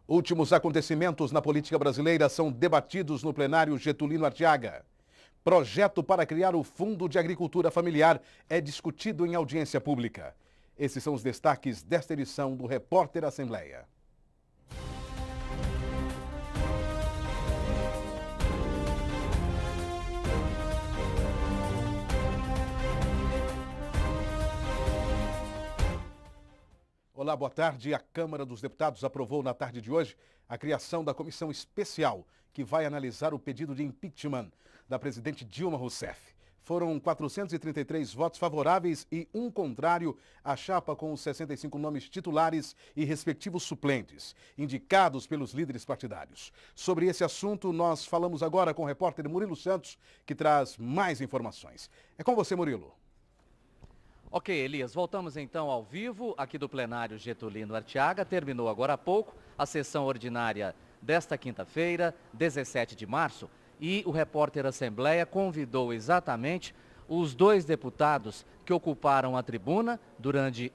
Últimos acontecimentos na política brasileira são debatidos no plenário Getulino Arteaga. Projeto para criar o Fundo de Agricultura Familiar é discutido em audiência pública. Esses são os destaques desta edição do Repórter Assembleia. Olá, boa tarde. A Câmara dos Deputados aprovou na tarde de hoje a criação da comissão especial que vai analisar o pedido de impeachment da presidente Dilma Rousseff. Foram 433 votos favoráveis e um contrário à chapa com os 65 nomes titulares e respectivos suplentes, indicados pelos líderes partidários. Sobre esse assunto, nós falamos agora com o repórter Murilo Santos, que traz mais informações. É com você, Murilo. Ok, Elias, voltamos então ao vivo aqui do plenário Getulino Arteaga. Terminou agora há pouco a sessão ordinária desta quinta-feira, 17 de março, e o repórter Assembleia convidou exatamente os dois deputados que ocuparam a tribuna durante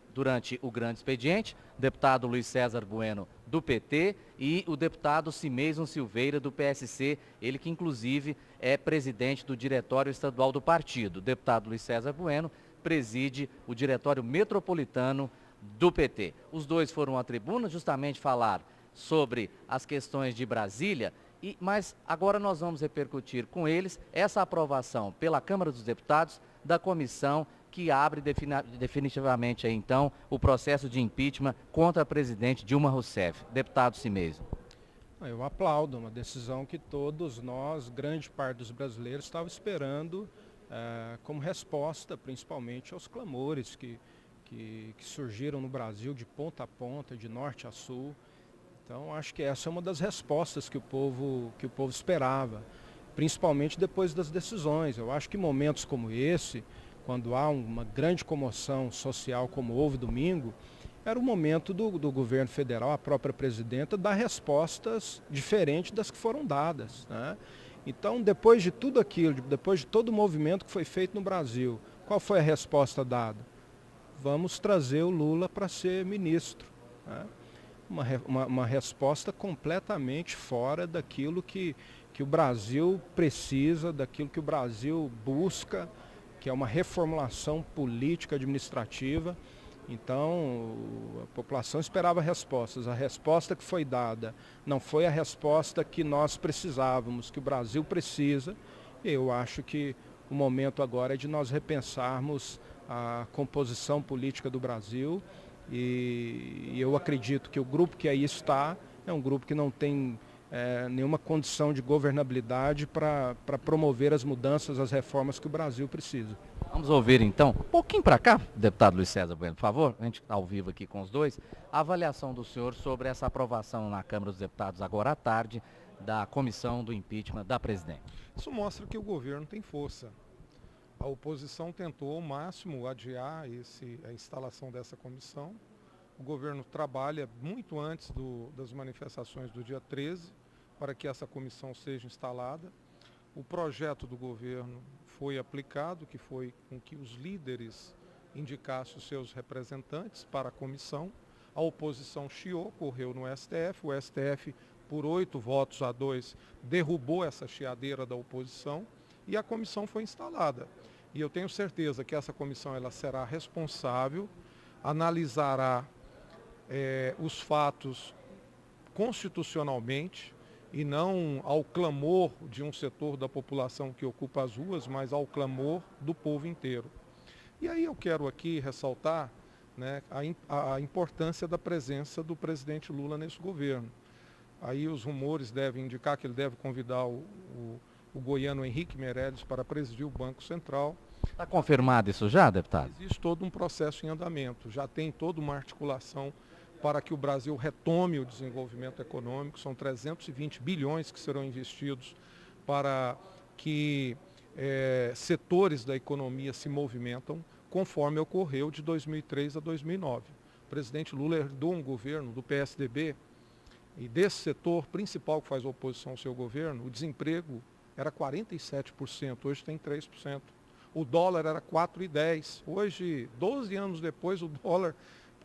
o grande expediente, o deputado Luiz César Bueno, do PT, e o deputado Cimeison Silveira, do PSC, ele que inclusive é presidente do diretório estadual do partido. O deputado Luiz César Bueno preside o Diretório Metropolitano do PT. Os dois foram à tribuna justamente falar sobre as questões de Brasília, mas agora nós vamos repercutir com eles essa aprovação pela Câmara dos Deputados da comissão que abre definitivamente aí, então o processo de impeachment contra a presidente Dilma Rousseff. Deputado Cimeison. Eu aplaudo uma decisão que todos nós, grande parte dos brasileiros, estavam esperando como resposta principalmente aos clamores que surgiram no Brasil de ponta a ponta, de norte a sul. Então acho que essa é uma das respostas que o povo esperava, principalmente depois das decisões. Eu acho que momentos como esse, quando há uma grande comoção social como houve domingo, era o momento do governo federal, a própria presidenta, dar respostas diferentes das que foram dadas, né? Então, depois de tudo aquilo, depois de todo o movimento que foi feito no Brasil, qual foi a resposta dada? Vamos trazer o Lula para ser ministro, né? Uma resposta completamente fora daquilo que o Brasil precisa, daquilo que o Brasil busca, que é uma reformulação política administrativa. Então, a população esperava respostas. A resposta que foi dada não foi a resposta que nós precisávamos, que o Brasil precisa. Eu acho que o momento agora é de nós repensarmos a composição política do Brasil e eu acredito que o grupo que aí está é um grupo que não tem nenhuma condição de governabilidade para promover as mudanças, as reformas que o Brasil precisa. Vamos ouvir então, um pouquinho para cá, deputado Luiz César Bueno, por favor, a gente está ao vivo aqui com os dois, a avaliação do senhor sobre essa aprovação na Câmara dos Deputados agora à tarde da comissão do impeachment da presidente. Isso mostra que o governo tem força. A oposição tentou ao máximo adiar a instalação dessa comissão. O governo trabalha muito antes das manifestações do dia 13 para que essa comissão seja instalada. O projeto do governo foi aplicado, que foi com que os líderes indicassem os seus representantes para a comissão. A oposição chiou, correu no STF, o STF, por 8 votos a 2, derrubou essa chiadeira da oposição e a comissão foi instalada. E eu tenho certeza que essa comissão ela será responsável, analisará os fatos constitucionalmente, e não ao clamor de um setor da população que ocupa as ruas, mas ao clamor do povo inteiro. E aí eu quero aqui ressaltar, né, a importância da presença do presidente Lula nesse governo. Aí os rumores devem indicar que ele deve convidar o goiano Henrique Meirelles para presidir o Banco Central. Está confirmado isso já, deputado? Existe todo um processo em andamento, já tem toda uma articulação para que o Brasil retome o desenvolvimento econômico. São 320 bilhões que serão investidos para que setores da economia se movimentam, conforme ocorreu de 2003 a 2009. O presidente Lula herdou um governo do PSDB e desse setor principal que faz oposição ao seu governo, o desemprego era 47%, hoje tem 3%. O dólar era 4,10. Hoje, 12 anos depois, o dólar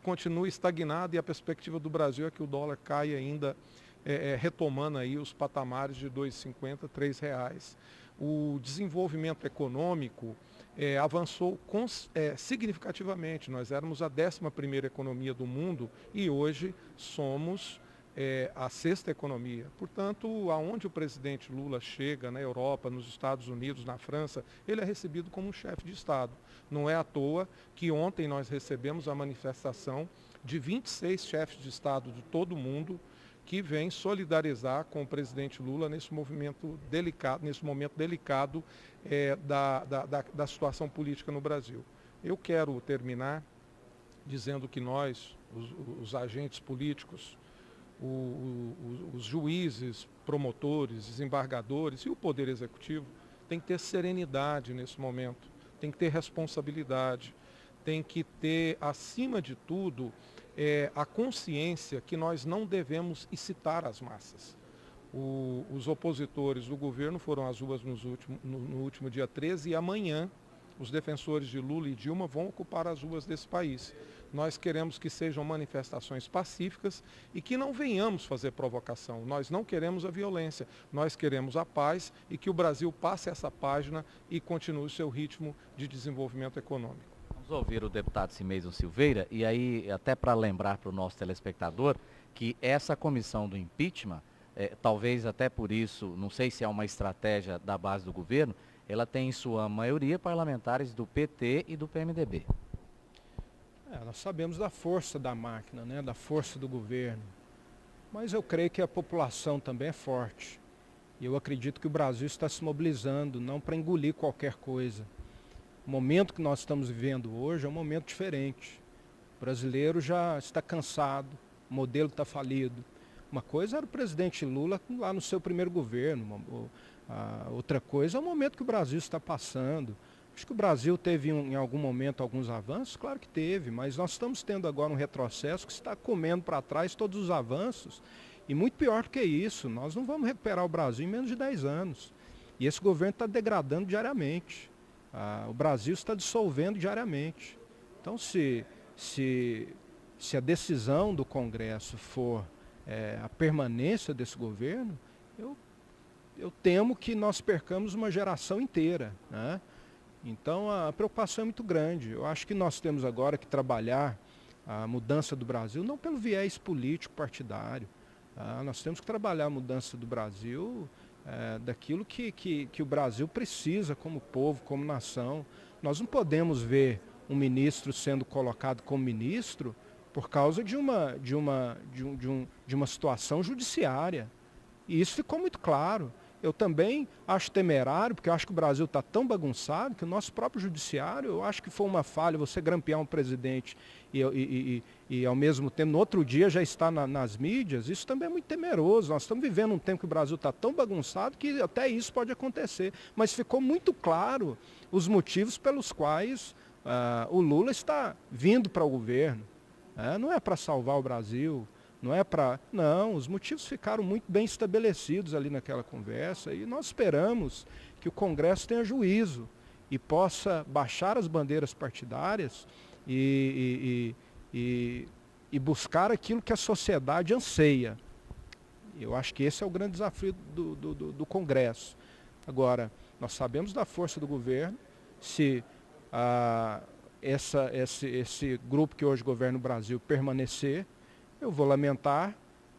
continue estagnada e a perspectiva do Brasil é que o dólar caia ainda, retomando aí os patamares de R$ 2,50, R$ 3. O desenvolvimento econômico avançou significativamente. Nós éramos a 11ª economia do mundo e hoje somos a 6ª economia. Portanto, aonde o presidente Lula chega, na Europa, nos Estados Unidos, na França, ele é recebido como um chefe de Estado. Não é à toa que ontem nós recebemos a manifestação de 26 chefes de Estado de todo o mundo que vêm solidarizar com o presidente Lula nesse momento delicado da situação política no Brasil. Eu quero terminar dizendo que nós, os agentes políticos, os juízes, promotores, desembargadores e o Poder Executivo tem que ter serenidade nesse momento, tem que ter responsabilidade, tem que ter, acima de tudo, a consciência que nós não devemos excitar as massas. Os opositores do governo foram às ruas no último dia 13 e amanhã os defensores de Lula e Dilma vão ocupar as ruas desse país. Nós queremos que sejam manifestações pacíficas e que não venhamos fazer provocação. Nós não queremos a violência, nós queremos a paz e que o Brasil passe essa página e continue o seu ritmo de desenvolvimento econômico. Vamos ouvir o deputado Simeison Silveira e aí até para lembrar para o nosso telespectador que essa comissão do impeachment, talvez até por isso, não sei se é uma estratégia da base do governo, ela tem em sua maioria parlamentares do PT e do PMDB. Nós sabemos da força da máquina, né, da força do governo, mas eu creio que a população também é forte. E eu acredito que o Brasil está se mobilizando, não para engolir qualquer coisa. O momento que nós estamos vivendo hoje é um momento diferente. O brasileiro já está cansado, o modelo está falido. Uma coisa era o presidente Lula lá no seu primeiro governo, outra coisa é o momento que o Brasil está passando. Acho que o Brasil teve em algum momento alguns avanços, claro que teve, mas nós estamos tendo agora um retrocesso que está comendo para trás todos os avanços. E muito pior do que isso, nós não vamos recuperar o Brasil em menos de 10 anos. E esse governo está degradando diariamente. O Brasil está dissolvendo diariamente. Então, se a decisão do Congresso for a permanência desse governo, eu temo que nós percamos uma geração inteira, né? Então a preocupação é muito grande. Eu acho que nós temos agora que trabalhar a mudança do Brasil, não pelo viés político partidário. Nós temos que trabalhar a mudança do Brasil daquilo que o Brasil precisa como povo, como nação. Nós não podemos ver um ministro sendo colocado como ministro por causa de uma situação judiciária. E isso ficou muito claro. Eu também acho temerário, porque eu acho que o Brasil está tão bagunçado que o nosso próprio judiciário, eu acho que foi uma falha você grampear um presidente e ao mesmo tempo, no outro dia já está nas mídias, isso também é muito temeroso. Nós estamos vivendo um tempo que o Brasil está tão bagunçado que até isso pode acontecer. Mas ficou muito claro os motivos pelos quais o Lula está vindo para o governo. Não é para salvar o Brasil. Não é para... Não, os motivos ficaram muito bem estabelecidos ali naquela conversa e nós esperamos que o Congresso tenha juízo e possa baixar as bandeiras partidárias e buscar aquilo que a sociedade anseia. Eu acho que esse é o grande desafio do Congresso. Agora, nós sabemos da força do governo, se esse grupo que hoje governa o Brasil permanecer, eu vou lamentar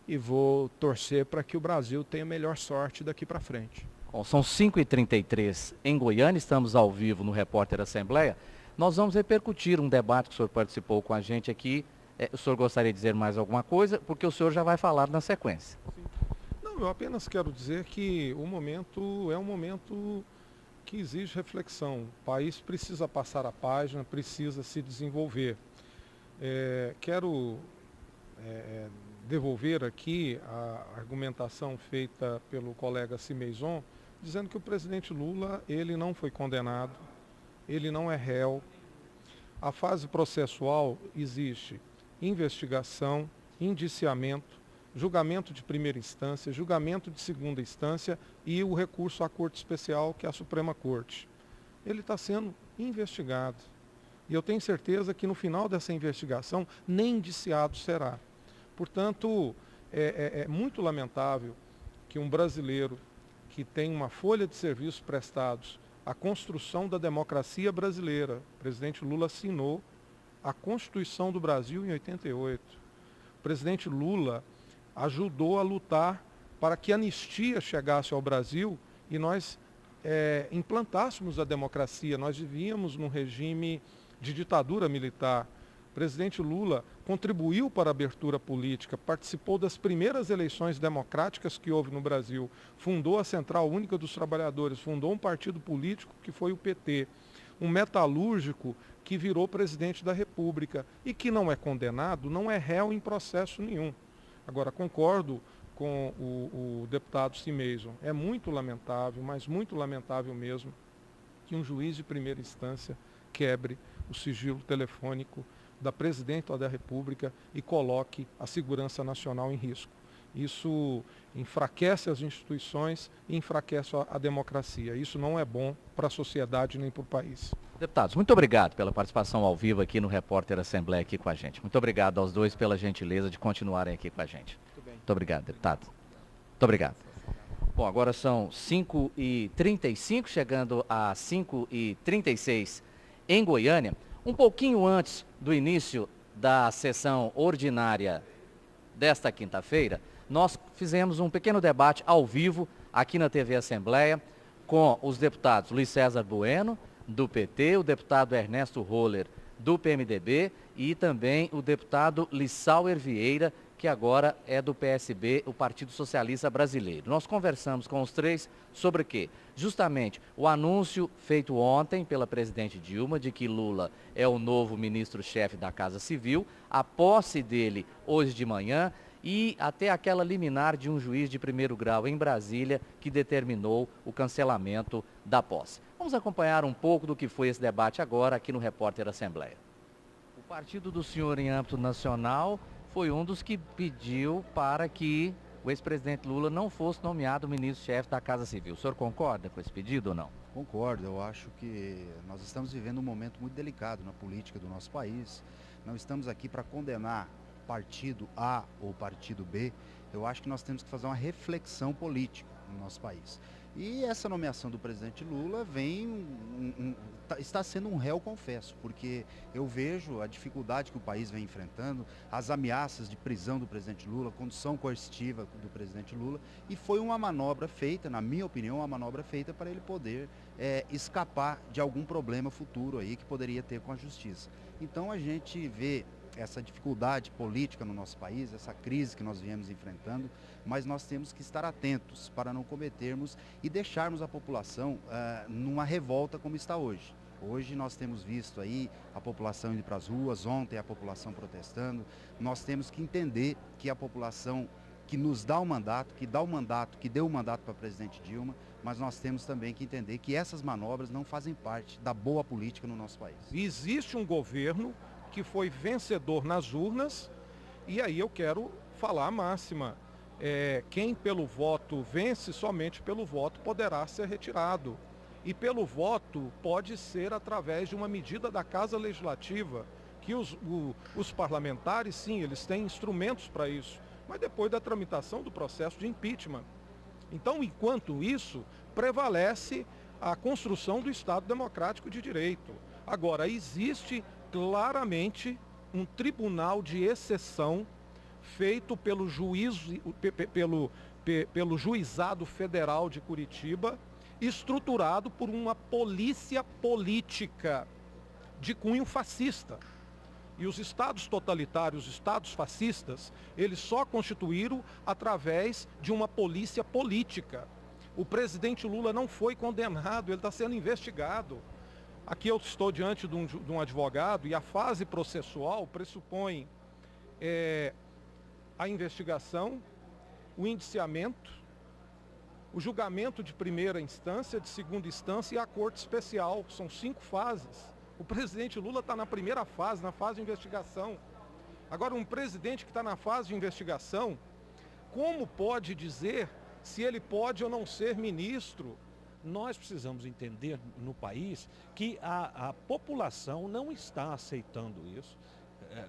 e vou torcer para que o Brasil tenha melhor sorte daqui para frente. Bom, são 5h33 em Goiânia, estamos ao vivo no Repórter Assembleia. Nós vamos repercutir um debate que o senhor participou com a gente aqui. O senhor gostaria de dizer mais alguma coisa? Porque o senhor já vai falar na sequência. Sim. Não, eu apenas quero dizer que o momento é um momento que exige reflexão. O país precisa passar a página, precisa se desenvolver. Quero devolver aqui a argumentação feita pelo colega Simeison, dizendo que o presidente Lula, ele não foi condenado, ele não é réu. A fase processual existe investigação, indiciamento, julgamento de primeira instância, julgamento de segunda instância e o recurso à Corte Especial, que é a Suprema Corte. Ele está sendo investigado. E eu tenho certeza que no final dessa investigação nem indiciado será. Portanto, é muito lamentável que um brasileiro que tem uma folha de serviços prestados à construção da democracia brasileira, o presidente Lula assinou a Constituição do Brasil em 88. O presidente Lula ajudou a lutar para que a anistia chegasse ao Brasil e nós implantássemos a democracia. Nós vivíamos num regime de ditadura militar. O presidente Lula contribuiu para a abertura política, participou das primeiras eleições democráticas que houve no Brasil, fundou a Central Única dos Trabalhadores, fundou um partido político que foi o PT, um metalúrgico que virou presidente da República e que não é condenado, não é réu em processo nenhum. Agora, concordo com o deputado Cimeison, é muito lamentável, mas muito lamentável mesmo, que um juiz de primeira instância quebre o sigilo telefônico da Presidenta da República e coloque a segurança nacional em risco. Isso enfraquece as instituições e enfraquece a democracia. Isso não é bom para a sociedade nem para o país. Deputados, muito obrigado pela participação ao vivo aqui no Repórter Assembleia aqui com a gente. Muito obrigado aos dois pela gentileza de continuarem aqui com a gente. Muito obrigado, deputado. Muito obrigado. Bom, agora são 5h35, chegando a 5h36 em Goiânia. Um pouquinho antes do início da sessão ordinária desta quinta-feira, nós fizemos um pequeno debate ao vivo aqui na TV Assembleia com os deputados Luiz César Bueno, do PT, o deputado Ernesto Roller, do PMDB, e também o deputado Lissauer Vieira, que agora é do PSB, o Partido Socialista Brasileiro. Nós conversamos com os três sobre o quê? Justamente o anúncio feito ontem pela presidente Dilma de que Lula é o novo ministro-chefe da Casa Civil, a posse dele hoje de manhã e até aquela liminar de um juiz de primeiro grau em Brasília que determinou o cancelamento da posse. Vamos acompanhar um pouco do que foi esse debate agora aqui no Repórter Assembleia. O partido do senhor em âmbito nacional foi um dos que pediu para que o ex-presidente Lula não fosse nomeado ministro-chefe da Casa Civil. O senhor concorda com esse pedido ou não? Concordo, eu acho que nós estamos vivendo um momento muito delicado na política do nosso país. Não estamos aqui para condenar partido A ou partido B. Eu acho que nós temos que fazer uma reflexão política no nosso país. E essa nomeação do presidente Lula está sendo um réu, confesso, porque eu vejo a dificuldade que o país vem enfrentando, as ameaças de prisão do presidente Lula, condução coercitiva do presidente Lula, e foi uma manobra feita, na minha opinião, uma manobra feita para ele poder escapar de algum problema futuro aí que poderia ter com a justiça. Então a gente vê essa dificuldade política no nosso país, essa crise que nós viemos enfrentando, mas nós temos que estar atentos para não cometermos e deixarmos a população numa revolta como está hoje. Hoje nós temos visto aí a população indo para as ruas, ontem a população protestando. Nós temos que entender que a população que nos dá o mandato, que deu o mandato para a presidente Dilma, mas nós temos também que entender que essas manobras não fazem parte da boa política no nosso país. Existe um governo que foi vencedor nas urnas, e aí eu quero falar a máxima. Quem pelo voto vence, somente pelo voto poderá ser retirado. E pelo voto pode ser através de uma medida da Casa Legislativa, que os parlamentares, sim, eles têm instrumentos para isso, mas depois da tramitação do processo de impeachment. Então, enquanto isso, prevalece a construção do Estado Democrático de Direito. Agora, existe claramente um tribunal de exceção feito pelo Juizado Federal de Curitiba, estruturado por uma polícia política de cunho fascista. E os estados totalitários, os estados fascistas, eles só constituíram através de uma polícia política. O presidente Lula não foi condenado, ele está sendo investigado. Aqui eu estou diante de um advogado e a fase processual pressupõe a investigação, o indiciamento, o julgamento de primeira instância, de segunda instância e a corte especial. São 5 fases. O presidente Lula está na primeira fase, na fase de investigação. Agora, um presidente que está na fase de investigação, como pode dizer se ele pode ou não ser ministro nós precisamos entender no país que a população não está aceitando isso.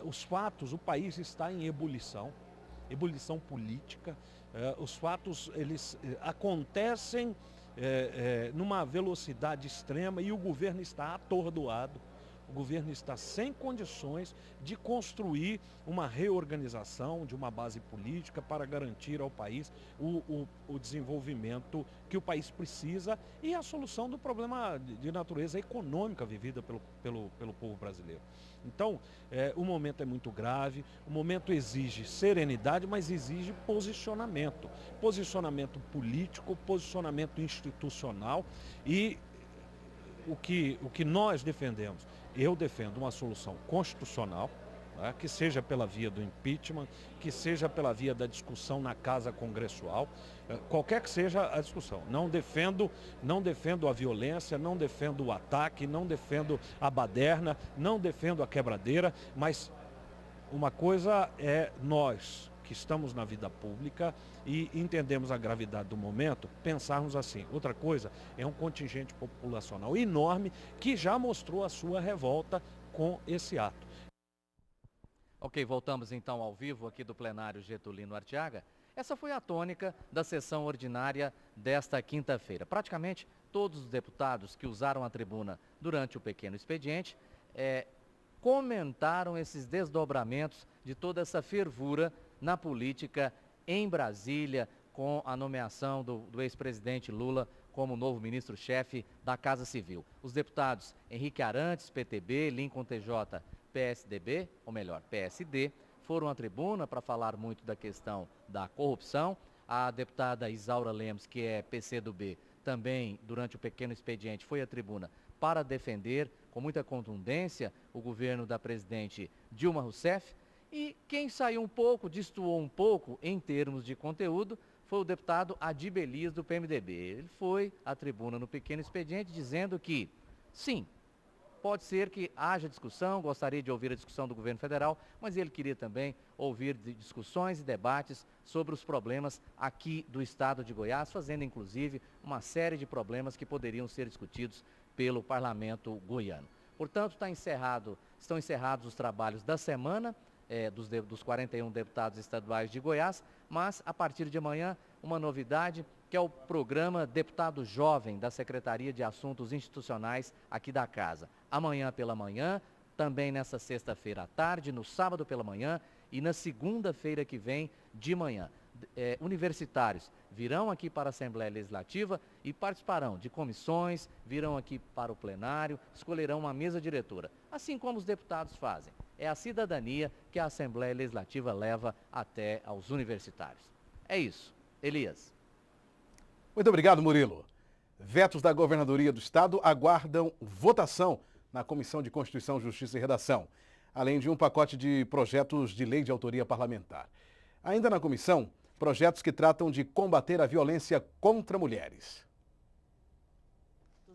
Os fatos, o país está em ebulição política. Os fatos, eles acontecem numa velocidade extrema e o governo está atordoado. O governo está sem condições de construir uma reorganização de uma base política para garantir ao país o desenvolvimento que o país precisa e a solução do problema de natureza econômica vivida pelo povo brasileiro. Então, o momento é muito grave, o momento exige serenidade, mas exige posicionamento. Posicionamento político, posicionamento institucional e o que nós defendemos. Eu defendo uma solução constitucional, né, que seja pela via do impeachment, que seja pela via da discussão na Casa Congressual, qualquer que seja a discussão. Não defendo a violência, não defendo o ataque, não defendo a baderna, não defendo a quebradeira, mas uma coisa é nós, que estamos na vida pública e entendemos a gravidade do momento, pensarmos assim. Outra coisa é um contingente populacional enorme que já mostrou a sua revolta com esse ato. Ok, voltamos então ao vivo aqui do plenário Getulino Arteaga. Essa foi a tônica da sessão ordinária desta quinta-feira. Praticamente todos os deputados que usaram a tribuna durante o pequeno expediente comentaram esses desdobramentos de toda essa fervura na política em Brasília, com a nomeação do ex-presidente Lula como novo ministro-chefe da Casa Civil. Os deputados Henrique Arantes, PTB, Lincoln TJ, PSDB, ou melhor, PSD, foram à tribuna para falar muito da questão da corrupção. A deputada Isaura Lemos, que é PCdoB, também, durante o pequeno expediente, foi à tribuna para defender, com muita contundência, o governo da presidente Dilma Rousseff. E quem saiu um pouco, destoou um pouco em termos de conteúdo, foi o deputado Adib Elias, do PMDB. Ele foi à tribuna no pequeno expediente dizendo que, sim, pode ser que haja discussão, gostaria de ouvir a discussão do governo federal, mas ele queria também ouvir discussões e debates sobre os problemas aqui do estado de Goiás, fazendo inclusive uma série de problemas que poderiam ser discutidos pelo parlamento goiano. Portanto, estão encerrados os trabalhos da semana, dos 41 deputados estaduais de Goiás, mas a partir de amanhã uma novidade, que é o programa Deputado Jovem da Secretaria de Assuntos Institucionais aqui da Casa. Amanhã pela manhã, também nessa sexta-feira à tarde, no sábado pela manhã e na segunda-feira que vem de manhã. Universitários virão aqui para a Assembleia Legislativa e participarão de comissões, virão aqui para o plenário, escolherão uma mesa diretora, assim como os deputados fazem. É a cidadania que a Assembleia Legislativa leva até aos universitários. É isso. Elias. Muito obrigado, Murilo. Vetos da Governadoria do Estado aguardam votação na Comissão de Constituição, Justiça e Redação, além de um pacote de projetos de lei de autoria parlamentar. Ainda na comissão, projetos que tratam de combater a violência contra mulheres.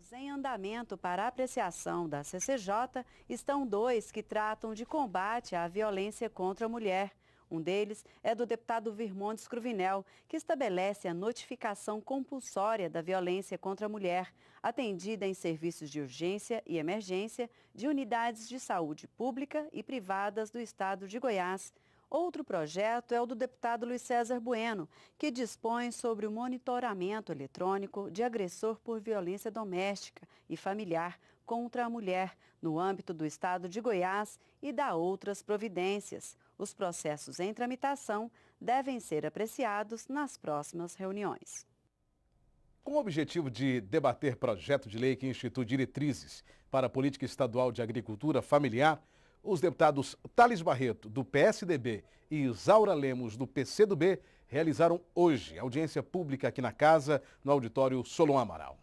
Em andamento para apreciação da CCJ estão 2 que tratam de combate à violência contra a mulher. Um deles é do deputado Virmondes Cruvinel, que estabelece a notificação compulsória da violência contra a mulher, atendida em serviços de urgência e emergência de unidades de saúde pública e privadas do estado de Goiás. Outro projeto é o do deputado Luiz César Bueno, que dispõe sobre o monitoramento eletrônico de agressor por violência doméstica e familiar contra a mulher no âmbito do estado de Goiás e dá outras providências. Os processos em tramitação devem ser apreciados nas próximas reuniões. Com o objetivo de debater projeto de lei que institui diretrizes para a política estadual de agricultura familiar, os deputados Thales Barreto, do PSDB, e Isaura Lemos, do PCdoB, realizaram hoje audiência pública aqui na Casa, no auditório Solon Amaral.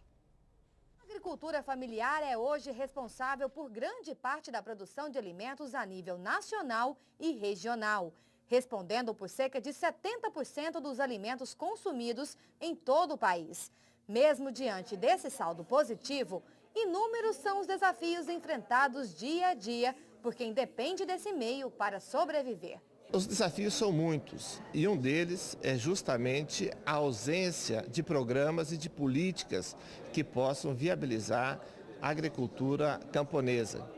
A agricultura familiar é hoje responsável por grande parte da produção de alimentos a nível nacional e regional, respondendo por cerca de 70% dos alimentos consumidos em todo o país. Mesmo diante desse saldo positivo, inúmeros são os desafios enfrentados dia a dia por quem depende desse meio para sobreviver. Os desafios são muitos e um deles é justamente a ausência de programas e de políticas que possam viabilizar a agricultura camponesa.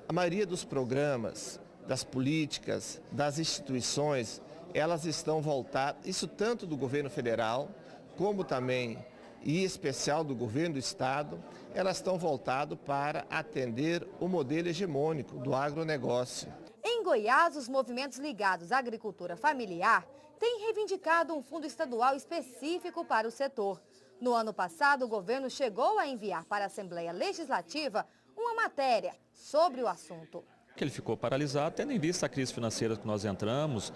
A maioria dos programas, das políticas, das instituições, elas estão voltadas, isso tanto do governo federal, como também, e em especial do governo do estado, elas estão voltadas para atender o modelo hegemônico do agronegócio. Em Goiás, os movimentos ligados à agricultura familiar têm reivindicado um fundo estadual específico para o setor. No ano passado, o governo chegou a enviar para a Assembleia Legislativa uma matéria sobre o assunto. Que ele ficou paralisado, tendo em vista a crise financeira que nós entramos,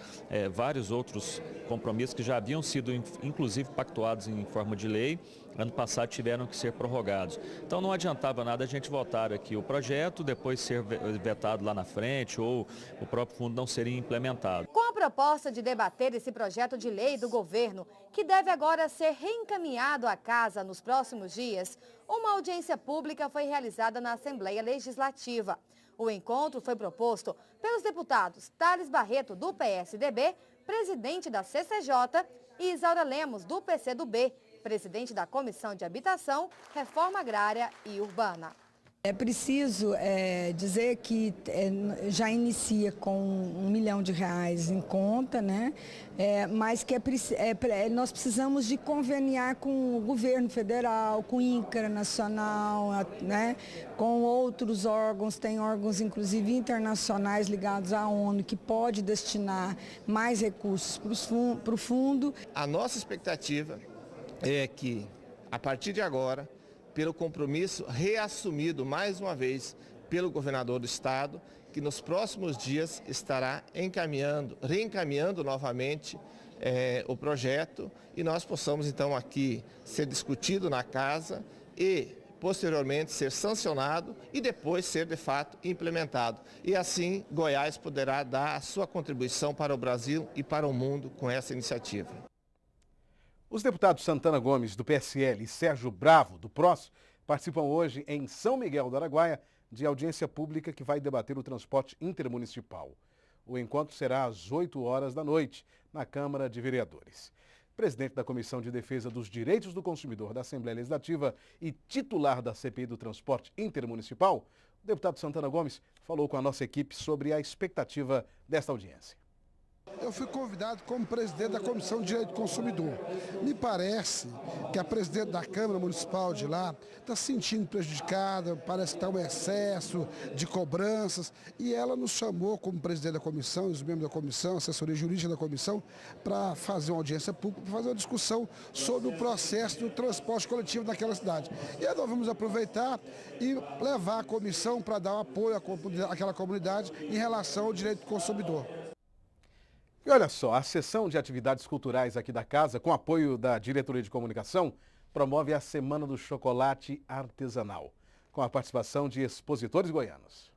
vários outros compromissos que já haviam sido, inclusive, pactuados em forma de lei, ano passado tiveram que ser prorrogados. Então não adiantava nada a gente votar aqui o projeto, depois ser vetado lá na frente ou o próprio fundo não seria implementado. Com a proposta de debater esse projeto de lei do governo, que deve agora ser reencaminhado à casa nos próximos dias, uma audiência pública foi realizada na Assembleia Legislativa. O encontro foi proposto pelos deputados Thales Barreto, do PSDB, presidente da CCJ, e Isaura Lemos, do PCdoB, presidente da Comissão de Habitação, Reforma Agrária e Urbana. É preciso dizer que já inicia com R$1 milhão em conta, né? Mas que nós precisamos de conveniar com o governo federal, com o INCRA nacional, né? Com outros órgãos, tem órgãos inclusive internacionais ligados à ONU que pode destinar mais recursos para o fundo. A nossa expectativa é que, a partir de agora, pelo compromisso reassumido mais uma vez pelo governador do estado, que nos próximos dias estará reencaminhando novamente o projeto e nós possamos então aqui ser discutido na casa e posteriormente ser sancionado e depois ser de fato implementado. E assim Goiás poderá dar a sua contribuição para o Brasil e para o mundo com essa iniciativa. Os deputados Santana Gomes, do PSL, e Sérgio Bravo, do PROS, participam hoje em São Miguel do Araguaia de audiência pública que vai debater o transporte intermunicipal. O encontro será às 8 horas da noite, na Câmara de Vereadores. Presidente da Comissão de Defesa dos Direitos do Consumidor da Assembleia Legislativa e titular da CPI do Transporte Intermunicipal, o deputado Santana Gomes falou com a nossa equipe sobre a expectativa desta audiência. Eu fui convidado como presidente da Comissão de Direito do Consumidor. Me parece que a presidente da Câmara Municipal de lá está se sentindo prejudicada, parece que está um excesso de cobranças, e ela nos chamou como presidente da comissão, os membros da comissão, assessoria jurídica da comissão, para fazer uma audiência pública, para fazer uma discussão sobre o processo do transporte coletivo naquela cidade. E aí nós vamos aproveitar e levar a comissão para dar um apoio àquela comunidade em relação ao direito do consumidor. E olha só, a Seção de Atividades Culturais aqui da casa, com apoio da Diretoria de Comunicação, promove a Semana do Chocolate Artesanal, com a participação de expositores goianos.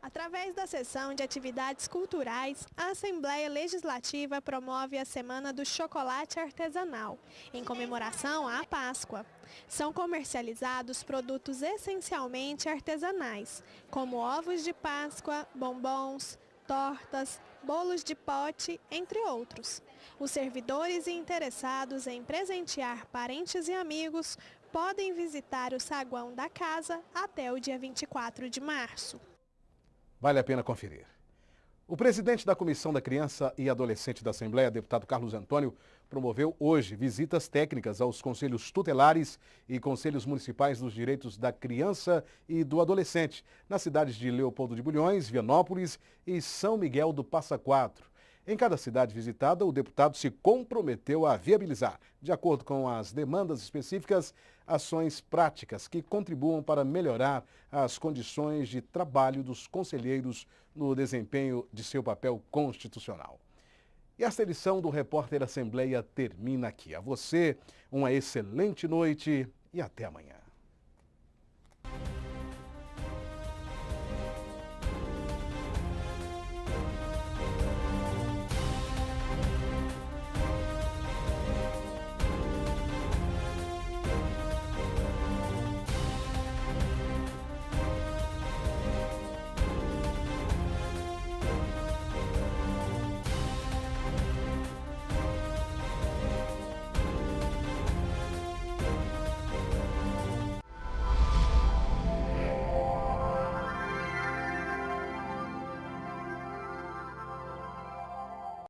Através da Seção de Atividades Culturais, a Assembleia Legislativa promove a Semana do Chocolate Artesanal, em comemoração à Páscoa. São comercializados produtos essencialmente artesanais, como ovos de Páscoa, bombons, tortas, bolos de pote, entre outros. Os servidores e interessados em presentear parentes e amigos podem visitar o saguão da casa até o dia 24 de março. Vale a pena conferir. O presidente da Comissão da Criança e Adolescente da Assembleia, deputado Carlos Antônio, promoveu hoje visitas técnicas aos conselhos tutelares e conselhos municipais dos direitos da criança e do adolescente, nas cidades de Leopoldo de Bulhões, Vianópolis e São Miguel do Passa Quatro. Em cada cidade visitada, o deputado se comprometeu a viabilizar, de acordo com as demandas específicas, ações práticas que contribuam para melhorar as condições de trabalho dos conselheiros no desempenho de seu papel constitucional. E esta edição do Repórter Assembleia termina aqui. A você, uma excelente noite e até amanhã.